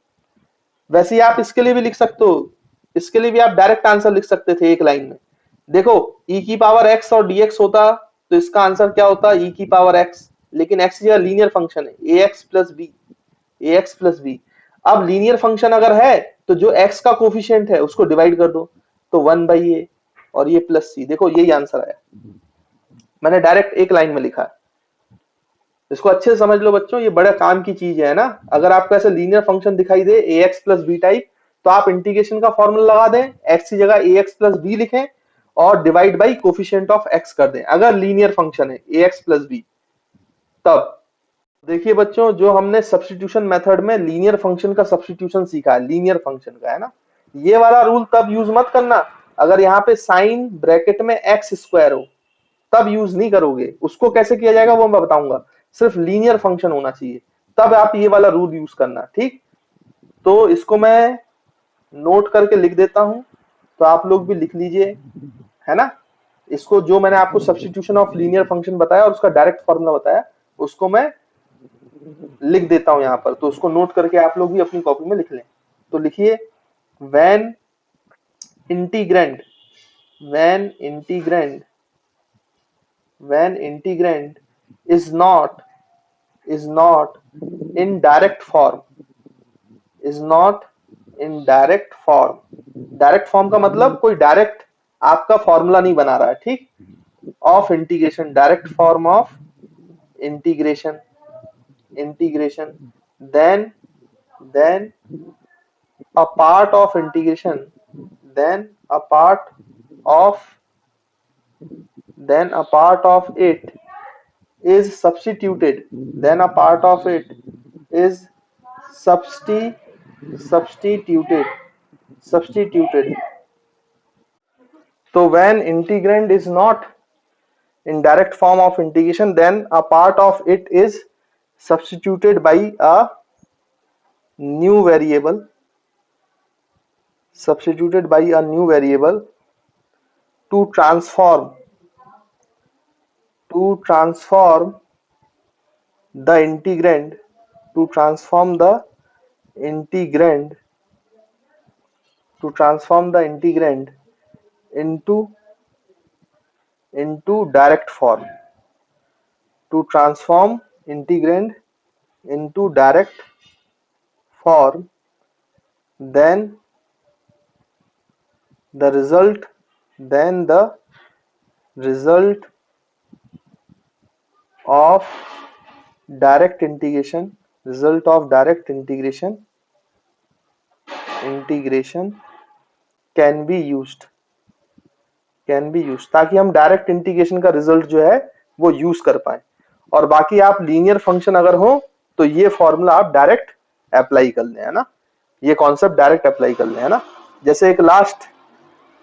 वैसे ही आप इसके लिए भी लिख सकते हो, इसके लिए भी आप डायरेक्ट आंसर लिख सकते थे एक लाइन में। देखो e की पावर x और dx होता तो इसका आंसर क्या होता, e की पावर x, लेकिन x यह लीनियर फंक्शन है, ax plus B, ax plus B. अब लीनियर फंक्शन अगर है तो जो x का कोफिशिएंट है उसको डिवाइड कर दो, तो 1/a और ये प्लस सी। देखो यही आंसर आया, मैंने डायरेक्ट एक लाइन में लिखा है। इसको अच्छे से समझ लो बच्चों, ये बड़ा काम की चीज है ना। अगर आपको ऐसे लीनियर फंक्शन दिखाई दे ax प्लस बी टाइप, तो आप इंटीग्रेशन का फॉर्मूला लगा दें, x की जगह ax प्लस बी लिखें और divide by coefficient of x कर दें, अगर लीनियर फंक्शन है ax प्लस बी। तब देखिए बच्चों, जो हमने सब्स्टिट्यूशन मेथड में लीनियर फंक्शन का सब्स्टिट्यूशन सीखा है, लीनियर फंक्शन का, है ना, ये वाला रूल तब यूज मत करना अगर यहाँ पे साइन ब्रैकेट में एक्स स्क्वायर हो, तब यूज नहीं करोगे। उसको कैसे किया जाएगा वो मैं बताऊंगा, सिर्फ लीनियर फंक्शन होना चाहिए, तब आप ये वाला रूल यूज करना, ठीक। तो इसको मैं नोट करके लिख देता हूं, तो आप लोग भी लिख लीजिए, है ना। इसको जो मैंने आपको सब्स्टिट्यूशन ऑफ लीनियर फंक्शन बताया और उसका डायरेक्ट फॉर्मूला बताया, उसको मैं लिख देता हूं यहाँ पर, तो उसको नोट करके आप लोग भी अपनी कॉपी में लिख लें। तो लिखिए, when integrand, when integrand, when integrand is not in direct form, is not in direct form। Direct form का मतलब कोई डायरेक्ट आपका फॉर्मूला नहीं बना रहा है, ठीक। Of integration, direct form of integration, integration, then a part of integration, then a part of, then a part of it is substituted, then a part of it is substituted, substituted। तो when integrand is not in direct form of integration, then a part of it is substituted by a new variable, substituted by a new variable to transform the integrand, to transform the integrand, to transform the integrand into direct form, to transform integrand into direct form, then the result, then the result of direct integration, result of direct integration, integration can be used, can be used, ताकि हम direct integration का result जो है वो use कर पाए। और बाकी आप लीनियर फंक्शन अगर हो तो ये फॉर्मूला आप डायरेक्ट अप्लाई कर लें, है ना, ये कॉन्सेप्ट डायरेक्ट अप्लाई कर लें, है ना। जैसे एक लास्ट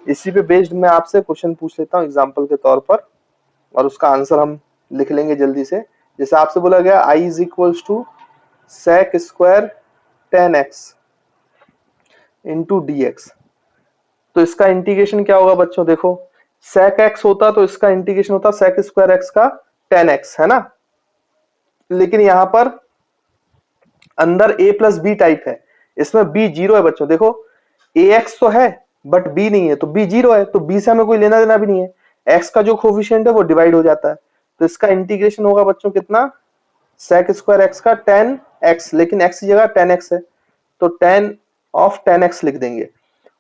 इसी पे बेस्ड मैं आपसे क्वेश्चन पूछ लेता हूँ एग्जांपल के तौर पर, और उसका आंसर हम लिख लेंगे जल्दी से। जैसे आपसे बोला गया i is equals to sec square 10x into dx, तो इसका इंटीग्रेशन क्या होगा बच्चों, देखो sec x होता तो इसका इंटीग्रेशन होता sec स्क्वायर x का 10x, है ना। लेकिन यहां पर अंदर a प्लस बी टाइप है, इसमें b जीरो है बच्चों। देखो ax तो है बट b नहीं है, तो b जीरो है, तो b से हमें कोई लेना देना भी नहीं है, x का जो कोफिशिएंट है वो डिवाइड हो जाता है। तो इसका इंटीग्रेशन होगा बच्चों कितना, sec स्क्वायर x का 10x, लेकिन x की जगह 10x है तो 10 ऑफ 10x लिख देंगे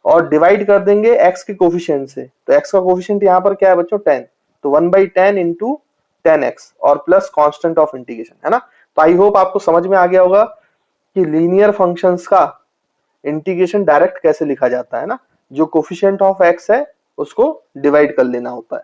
और डिवाइड कर देंगे x के कोफिशिएंट से। तो x का कोफिशिएंट यहाँ पर क्या है बच्चों, 10, तो 1/10 इंटू 10x और प्लस कांस्टेंट ऑफ इंटीग्रेशन, है ना। तो आई होप आपको समझ में आ गया होगा कि लीनियर फंक्शंस का इंटीग्रेशन डायरेक्ट कैसे लिखा जाता है ना, जो कोफिशिएंट ऑफ x है उसको डिवाइड कर लेना होता है।